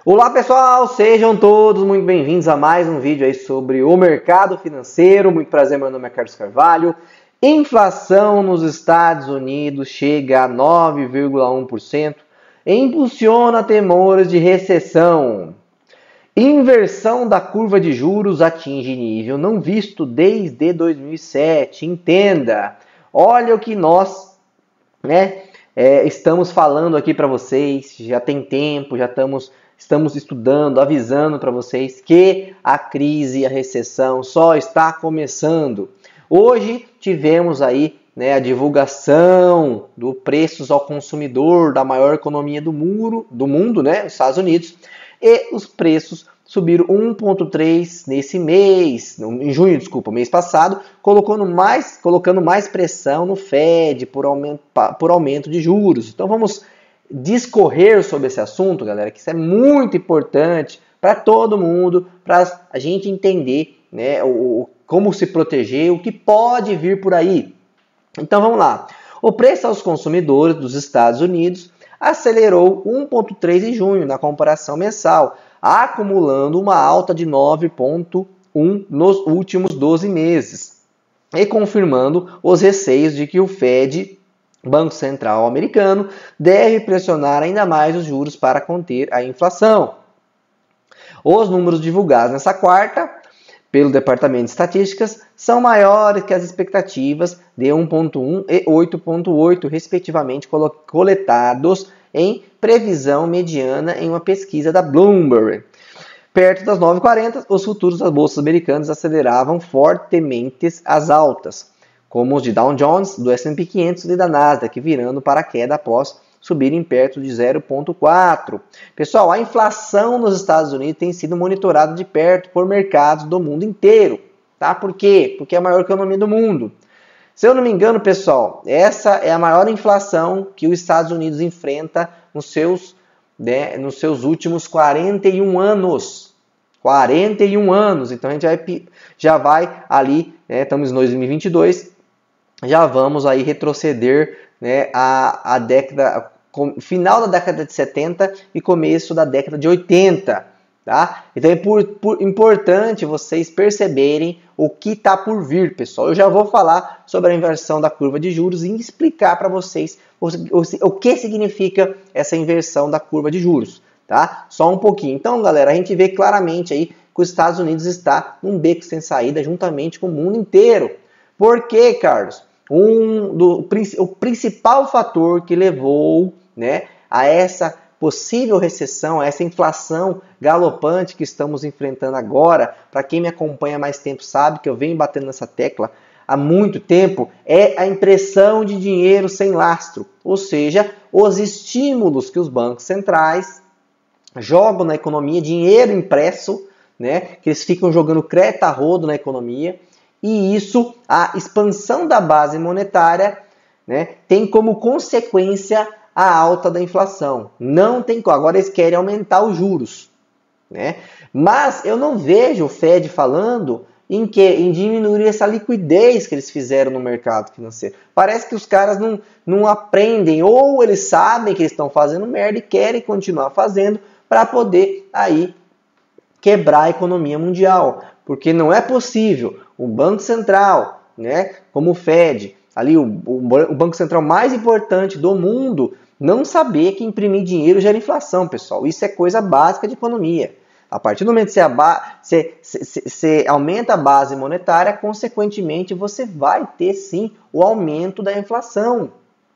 Olá pessoal, sejam todos muito bem-vindos a mais um vídeo aí sobre o mercado financeiro. Muito prazer, meu nome é Carlos Carvalho. Inflação nos Estados Unidos chega a 9,1% e impulsiona temores de recessão. Inversão da curva de juros atinge nível não visto desde 2007. Entenda, olha o que nós, estamos falando aqui para vocês, já tem tempo, estamos estudando, avisando para vocês que a crise e a recessão só está começando. Hoje tivemos aí a divulgação do preços ao consumidor da maior economia do mundo, os Estados Unidos, e os preços subiram 1,3% nesse mês, em junho, mês passado, colocando mais pressão no Fed por aumento de juros. Então vamos discorrer sobre esse assunto, galera, que isso é muito importante para todo mundo, para a gente entender como se proteger, o que pode vir por aí. Então vamos lá. O preço aos consumidores dos Estados Unidos acelerou 1,3% em junho na comparação mensal, acumulando uma alta de 9,1% nos últimos 12 meses e confirmando os receios de que o Fed, Banco Central americano, deve pressionar ainda mais os juros para conter a inflação. Os números divulgados nessa quarta pelo Departamento de Estatísticas são maiores que as expectativas de 1,1% e 8,8%, respectivamente, coletados em previsão mediana em uma pesquisa da Bloomberg. Perto das 9h40, os futuros das bolsas americanas aceleravam fortemente as altas, como os de Dow Jones, do S&P 500 e da Nasdaq, virando para a queda após subirem perto de 0,4%. Pessoal, a inflação nos Estados Unidos tem sido monitorada de perto por mercados do mundo inteiro. Tá? Por quê? Porque é a maior economia do mundo. Se eu não me engano, pessoal, essa é a maior inflação que os Estados Unidos enfrenta nos seus últimos 41 anos. 41 anos. Então a gente já vai ali, estamos em 2022, já vamos aí retroceder a década, final da década de 70 e começo da década de 80. Tá? Então é importante vocês perceberem o que está por vir, pessoal. Eu já vou falar sobre a inversão da curva de juros e explicar para vocês o que significa essa inversão da curva de juros. Tá? Só um pouquinho. Então, galera, a gente vê claramente aí que os Estados Unidos está num beco sem saída juntamente com o mundo inteiro. Por quê, Carlos? O principal fator que levou a essa possível recessão, a essa inflação galopante que estamos enfrentando agora, para quem me acompanha há mais tempo sabe que eu venho batendo nessa tecla há muito tempo, é a impressão de dinheiro sem lastro, ou seja, os estímulos que os bancos centrais jogam na economia, dinheiro impresso, que eles ficam jogando crédito a rodo na economia, e isso, a expansão da base monetária, tem como consequência a alta da inflação. Não tem como. Agora eles querem aumentar os juros. Mas eu não vejo o Fed falando em diminuir essa liquidez que eles fizeram no mercado financeiro. Parece que os caras não aprendem, ou eles sabem que eles estão fazendo merda e querem continuar fazendo para poder aí quebrar a economia mundial. Porque não é possível o Banco Central, como o Fed, ali o Banco Central mais importante do mundo, não saber que imprimir dinheiro gera inflação, pessoal. Isso é coisa básica de economia. A partir do momento que você aumenta a base monetária, consequentemente você vai ter sim o aumento da inflação.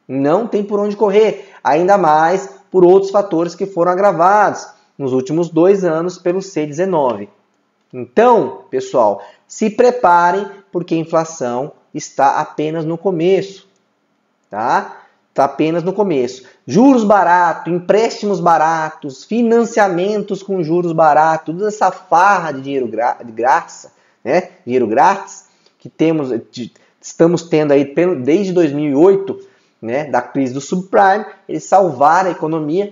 Não tem por onde correr, ainda mais por outros fatores que foram agravados nos últimos 2 anos pelo C-19. Então, pessoal, se preparem porque a inflação está apenas no começo, tá? Está apenas no começo. Juros baratos, empréstimos baratos, financiamentos com juros baratos, toda essa farra de dinheiro de graça, dinheiro grátis que estamos tendo aí desde 2008, da crise do subprime, eles salvaram a economia,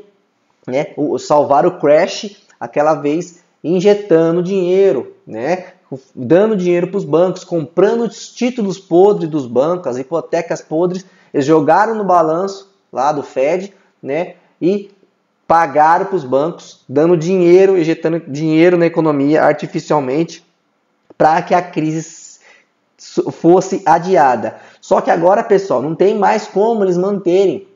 salvaram o crash aquela vez injetando dinheiro, dando dinheiro para os bancos, comprando os títulos podres dos bancos, as hipotecas podres, eles jogaram no balanço lá do Fed, e pagaram para os bancos, dando dinheiro, injetando dinheiro na economia artificialmente, para que a crise fosse adiada. Só que agora, pessoal, não tem mais como eles manterem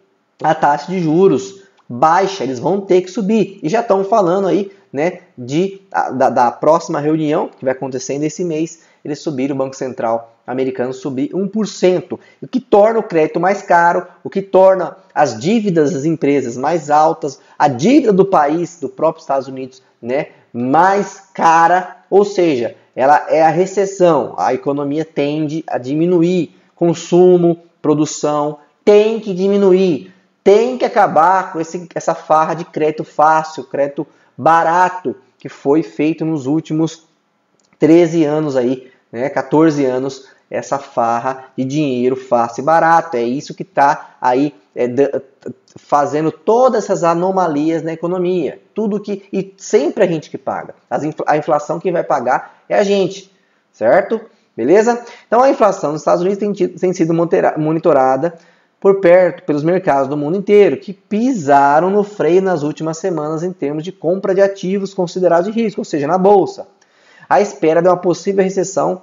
a taxa de juros baixa, eles vão ter que subir. E já estão falando aí, né, da próxima reunião, que vai acontecer nesse mês, eles subiram, o Banco Central americano subir 1%, o que torna o crédito mais caro, o que torna as dívidas das empresas mais altas, a dívida do país, do próprio Estados Unidos, né, mais cara, ou seja, ela é a recessão, a economia tende a diminuir, consumo, produção, tem que diminuir, tem que acabar com essa farra de crédito fácil, crédito barato, que foi feito nos últimos 13 anos aí, né, 14 anos, essa farra de dinheiro fácil e barato. É isso que está aí fazendo todas essas anomalias na economia. E sempre a gente que paga. A inflação quem vai pagar é a gente, certo? Beleza? Então a inflação nos Estados Unidos tem sido monitorada por perto pelos mercados do mundo inteiro, que pisaram no freio nas últimas semanas em termos de compra de ativos considerados de risco, ou seja, na bolsa. À espera de uma possível recessão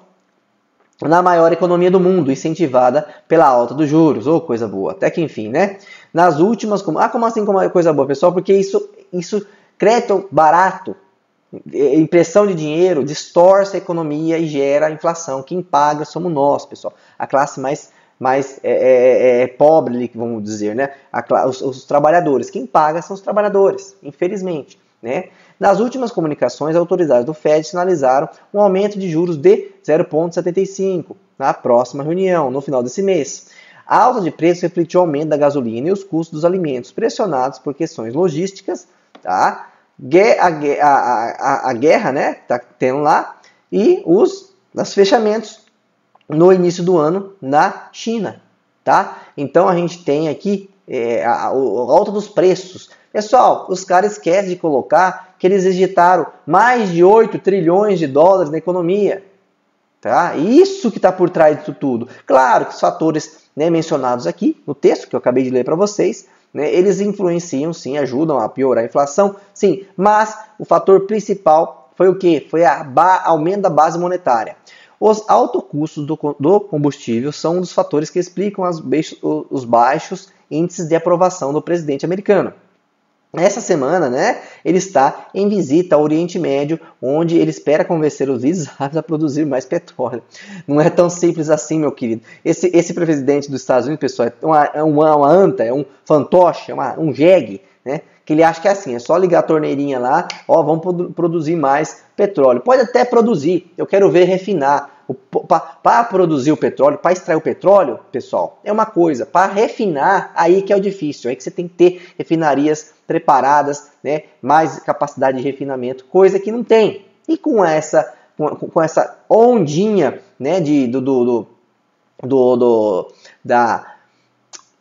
na maior economia do mundo, incentivada pela alta dos juros. Ô, coisa boa. Até que enfim, né? Nas últimas... como assim como é coisa boa, pessoal? Porque isso crédito barato, impressão de dinheiro, distorce a economia e gera inflação. Quem paga somos nós, pessoal. A classe mais pobre, vamos dizer, né? Os trabalhadores. Quem paga são os trabalhadores, infelizmente, né? Nas últimas comunicações, as autoridades do Fed sinalizaram um aumento de juros de 0,75 na próxima reunião, no final desse mês. A alta de preços refletiu o aumento da gasolina e os custos dos alimentos, pressionados por questões logísticas, tá? A guerra, né, tá tendo lá, e os fechamentos no início do ano na China, tá? Então a gente tem aqui a alta dos preços. Pessoal, os caras esquecem de colocar que eles injetaram mais de 8 trilhões de dólares na economia. Tá? Isso que está por trás disso tudo. Claro que os fatores, né, mencionados aqui no texto que eu acabei de ler para vocês, né, eles influenciam, sim, ajudam a piorar a inflação, sim, mas o fator principal foi o quê? Foi o aumento da base monetária. Os altos custos do combustível são um dos fatores que explicam os baixos índices de aprovação do presidente americano. Essa semana, né, ele está em visita ao Oriente Médio, onde ele espera convencer os líderes árabes a produzir mais petróleo. Não é tão simples assim, meu querido. Esse presidente dos Estados Unidos, pessoal, é uma anta, é um fantoche, é um jegue, né, que ele acha que é assim, é só ligar a torneirinha lá, ó, vamos produzir mais petróleo. Pode até produzir, eu quero ver refinar. Para produzir o petróleo, para extrair o petróleo, pessoal, é uma coisa. Para refinar, aí que é o difícil. Aí que você tem que ter refinarias preparadas, né, mais capacidade de refinamento, coisa que não tem. E com essa ondinha, né,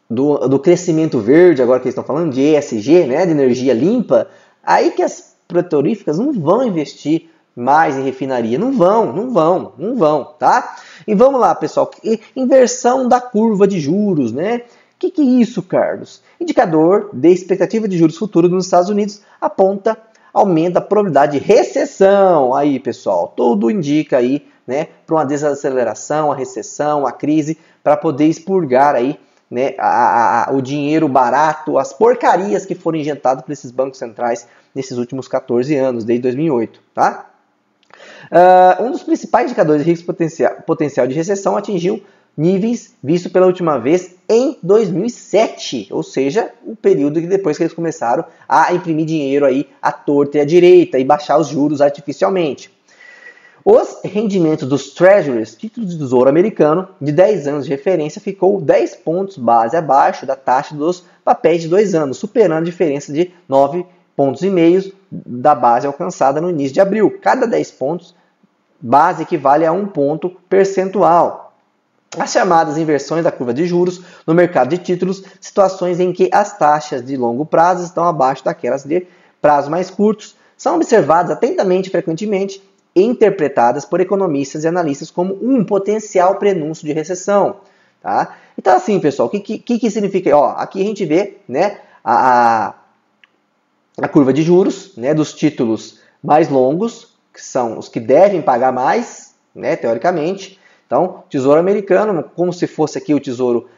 do crescimento verde, agora que eles estão falando, de ESG, né, de energia limpa, aí que as petrolíferas não vão investir mais em refinaria. Não vão, tá? E vamos lá, pessoal. Inversão da curva de juros, né? O que é isso, Carlos? Indicador de expectativa de juros futuros nos Estados Unidos aponta aumento da probabilidade de recessão. Aí, pessoal, tudo indica aí, né, para uma desaceleração, a recessão, a crise, para poder expurgar aí, né, o dinheiro barato, as porcarias que foram injetadas por esses bancos centrais nesses últimos 14 anos, desde 2008, tá? Um dos principais indicadores de risco potencial de recessão atingiu níveis vistos pela última vez em 2007, ou seja, o período que depois que eles começaram a imprimir dinheiro aí à torta e à direita e baixar os juros artificialmente. Os rendimentos dos Treasuries, títulos de tesouro americano, de 10 anos de referência, ficou 10 pontos base abaixo da taxa dos papéis de 2 anos, superando a diferença de 9,5 pontos da base alcançada no início de abril. Cada 10 pontos base equivale a 1 ponto percentual. As chamadas inversões da curva de juros no mercado de títulos, situações em que as taxas de longo prazo estão abaixo daquelas de prazos mais curtos, são observadas atentamente e frequentemente e interpretadas por economistas e analistas como um potencial prenúncio de recessão. Tá? Então, assim, pessoal, o que significa? Ó, aqui a gente vê, né, a curva de juros, né, dos títulos mais longos, que são os que devem pagar mais, né, teoricamente. Então, Tesouro Americano, como se fosse aqui o Tesouro,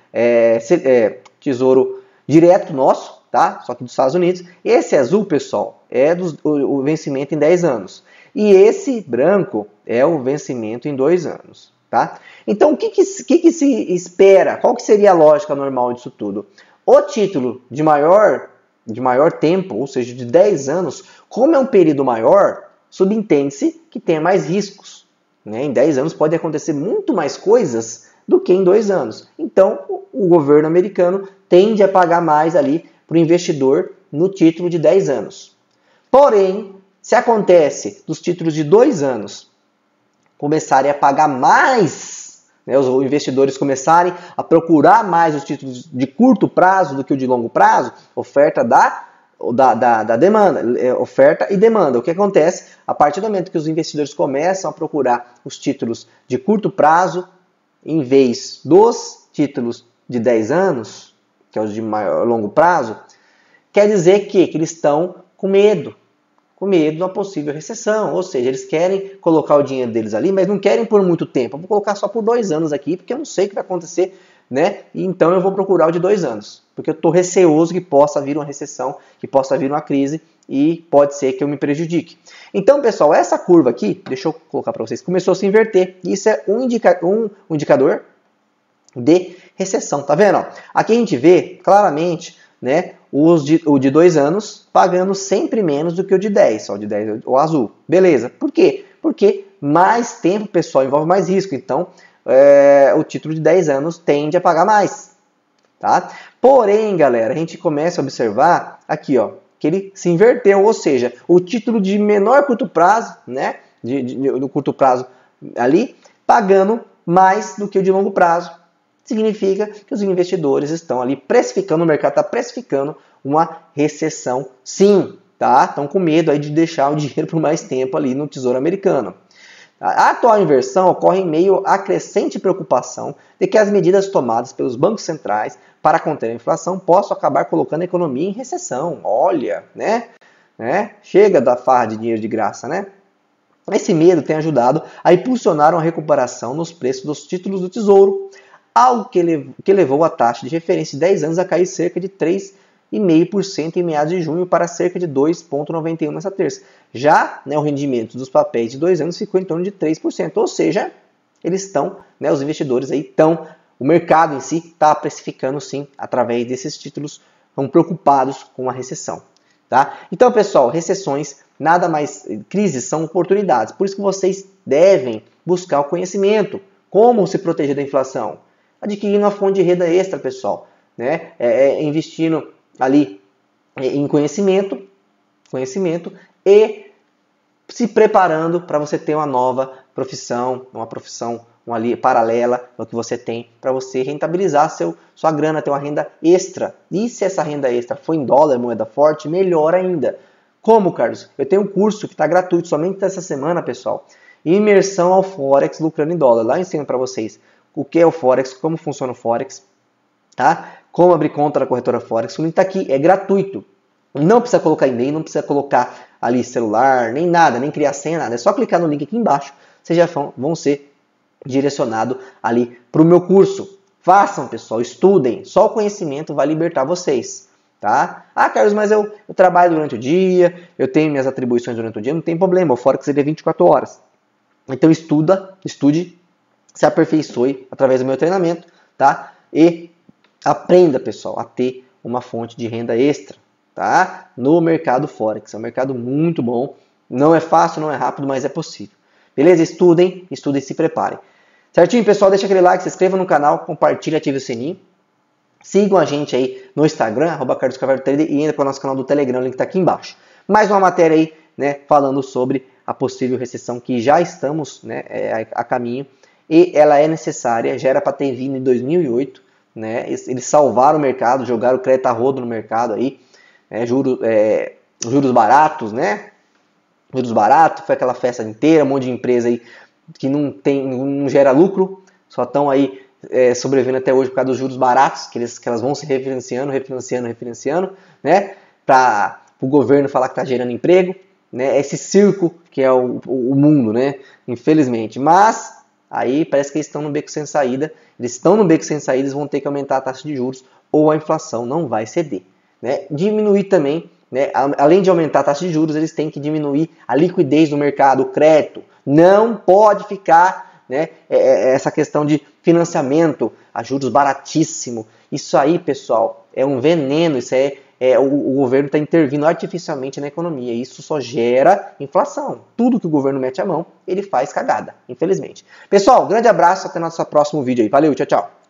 tesouro direto nosso, tá? Só que dos Estados Unidos. Esse azul, pessoal, é o vencimento em 10 anos. E esse branco é o vencimento em 2 anos, tá? Então, o que se espera? Qual que seria a lógica normal disso tudo? O título de maior tempo, ou seja, de 10 anos, como é um período maior, subentende-se que tem mais riscos. Né? Em 10 anos pode acontecer muito mais coisas do que em 2 anos. Então, o governo americano tende a pagar mais ali para o investidor no título de 10 anos. Porém, se acontece dos títulos de 2 anos começarem a pagar mais, né, os investidores começarem a procurar mais os títulos de curto prazo do que o de longo prazo, oferta da demanda, oferta e demanda. O que acontece? A partir do momento que os investidores começam a procurar os títulos de curto prazo, em vez dos títulos de 10 anos, que é os de longo prazo, quer dizer que eles estão com medo de uma possível recessão, ou seja, eles querem colocar o dinheiro deles ali, mas não querem por muito tempo. Eu vou colocar só por 2 anos aqui, porque eu não sei o que vai acontecer, né? E então eu vou procurar o de 2 anos, porque eu estou receoso que possa vir uma recessão, que possa vir uma crise e pode ser que eu me prejudique. Então, pessoal, essa curva aqui, deixa eu colocar para vocês, começou a se inverter. Isso é um indicador de recessão, tá vendo? Aqui a gente vê claramente, né, o de 2 anos pagando sempre menos do que o de 10, o de 10 o azul. Beleza. Por quê? Porque mais tempo, pessoal, envolve mais risco. Então, o título de 10 anos tende a pagar mais. Tá? Porém, galera, a gente começa a observar aqui, ó, que ele se inverteu, ou seja, o título de menor curto prazo, né, do curto prazo ali, pagando mais do que o de longo prazo. Significa que os investidores estão ali precificando, o mercado está precificando uma recessão, sim, tá? Estão com medo aí de deixar o dinheiro por mais tempo ali no Tesouro Americano. A atual inversão ocorre em meio à crescente preocupação de que as medidas tomadas pelos bancos centrais para conter a inflação possam acabar colocando a economia em recessão. Olha, né? Chega da farra de dinheiro de graça, né? Esse medo tem ajudado a impulsionar uma recuperação nos preços dos títulos do Tesouro, algo que levou a taxa de referência de 10 anos a cair cerca de 3,5% em meados de junho para cerca de 2,91% nessa terça. Já, né, o rendimento dos papéis de 2 anos ficou em torno de 3%, ou seja, eles estão, né, os investidores aí estão, o mercado em si está precificando sim, através desses títulos, estão preocupados com a recessão. Tá? Então, pessoal, recessões, nada mais, crises são oportunidades, por isso que vocês devem buscar o conhecimento, como se proteger da inflação. Adquirindo uma fonte de renda extra, pessoal, né? Investindo ali em conhecimento e se preparando para você ter uma nova profissão, uma profissão ali paralela ao que você tem, para você rentabilizar sua grana, ter uma renda extra. E se essa renda extra for em dólar, moeda forte, melhor ainda. Como, Carlos? Eu tenho um curso que está gratuito somente essa semana, pessoal. Imersão ao Forex lucrando em dólar. Lá eu ensino para vocês o que é o Forex, como funciona o Forex, tá? Como abrir conta na corretora Forex. O link está aqui, é gratuito. Não precisa colocar e-mail, não precisa colocar ali celular, nem nada, nem criar senha, nada. É só clicar no link aqui embaixo, vocês já vão ser direcionados ali para o meu curso. Façam, pessoal, estudem. Só o conhecimento vai libertar vocês. Tá? Ah, Carlos, mas eu trabalho durante o dia, eu tenho minhas atribuições durante o dia, não tem problema. O Forex é 24 horas. Então estude, se aperfeiçoe através do meu treinamento, tá? E aprenda, pessoal, a ter uma fonte de renda extra, tá? No mercado Forex. É um mercado muito bom. Não é fácil, não é rápido, mas é possível. Beleza? Estudem e se preparem. Certinho, pessoal? Deixa aquele like, se inscreva no canal, compartilhe, ative o sininho. Sigam a gente aí no Instagram, @CarlosCavalhoTrader, e entra para o nosso canal do Telegram, o link está aqui embaixo. Mais uma matéria aí, né, falando sobre a possível recessão que já estamos, né, a caminho. E ela é necessária, já era para ter vindo em 2008, né? Eles salvaram o mercado, jogaram o crédito a rodo no mercado aí, juros baratos, né? Juros baratos, foi aquela festa inteira, um monte de empresa aí que não gera lucro, só estão aí sobrevivendo até hoje por causa dos juros baratos, que elas vão se refinanciando, né? Para para o governo falar que está gerando emprego, né? Esse circo que é o mundo, né? Infelizmente. Mas aí parece que eles estão no beco sem saída. Eles estão no beco sem saída, eles vão ter que aumentar a taxa de juros ou a inflação não vai ceder, né? Diminuir também, né? Além de aumentar a taxa de juros, eles têm que diminuir a liquidez do mercado, o crédito. Não pode ficar, né, essa questão de financiamento a juros baratíssimo. Isso aí, pessoal, é um veneno. Isso o governo está intervindo artificialmente na economia. Isso só gera inflação. Tudo que o governo mete a mão, ele faz cagada, infelizmente. Pessoal, grande abraço, até nosso próximo vídeo aí. Valeu, tchau, tchau.